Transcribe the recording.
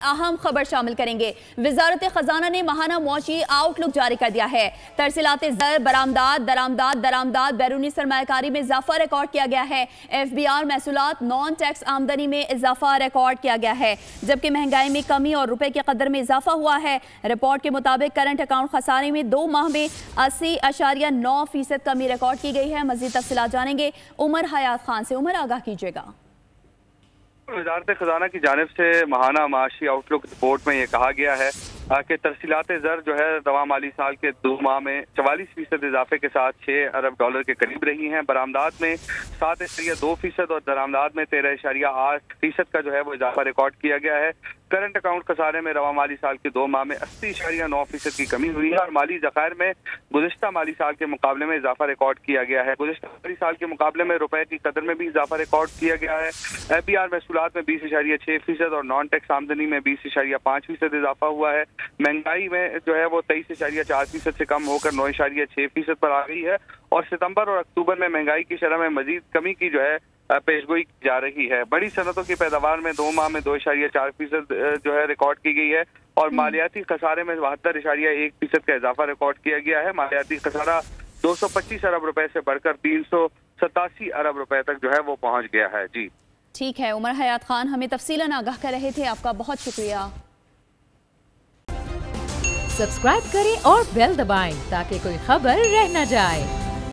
अहम खबर शामिल करेंगे। वजारत खजाना ने माहाना मौशी आउटलुक जारी कर दिया है। तरसीलात ज़र, दरामदाद बैरूनी सरमायाकारी में इजाफा रिकॉर्ड किया गया है। FBR महसूलात नॉन टैक्स आमदनी में इजाफा रिकॉर्ड किया गया है, जबकि महंगाई में कमी और रुपए के कदर में इजाफा हुआ है। रिपोर्ट के मुताबिक करंट अकाउंट खसारे में 2 माह में 80.9% कमी रिकॉर्ड की गई है। मजीद तफसीलात जानेंगे उमर हयात खान से। उमर, आगाह कीजिएगा। वजारत खजाना की जानिब से माहाना माशी आउटलुक रिपोर्ट में ये कहा गया है कि तरसीलात ज़र जो है रवा माली साल के 2 माह में 44% इजाफे के साथ $6 अरब के करीब रही हैं। बरामदात में 7.2% और दरामदात में 13.8% का जो है वो इजाफा रिकॉर्ड किया गया है। करंट अकाउंट खसारे में रवा माली साल के 2 माह में 80.9% की कमी हुई है और माली ज़खायर में गुज़िश्ता माली साल के मुकाबले में इजाफा रिकॉर्ड किया गया है। गुज़िश्ता माली साल के मुकाबले में रुपए की कदर में भी इजाफा रिकॉर्ड किया गया है। FBR महसूलात में 20.6% और नॉन टैक्स आमदनी में 20.5% इजाफा हुआ है। महंगाई में जो है वो 23.4% से कम होकर 9.6% पर आ गई है और सितंबर और अक्टूबर में महंगाई की शरह में मजीद कमी की जो है पेशगोई की जा रही है। बड़ी सनतों की पैदावार में 2 माह में 2.4% जो है रिकॉर्ड की गई है और मालियाती खसारे में 72.1% का इजाफा रिकॉर्ड किया गया है। मालियाती खसारा 225 अरब रुपए से बढ़कर 387 अरब रुपए तक जो है वो पहुंच गया है। जी ठीक है, उमर हयात खान हमें तफसीलन आगाह कर रहे थे, आपका बहुत शुक्रिया। सब्सक्राइब करें और बेल दबाएं ताकि कोई खबर रह न जाए।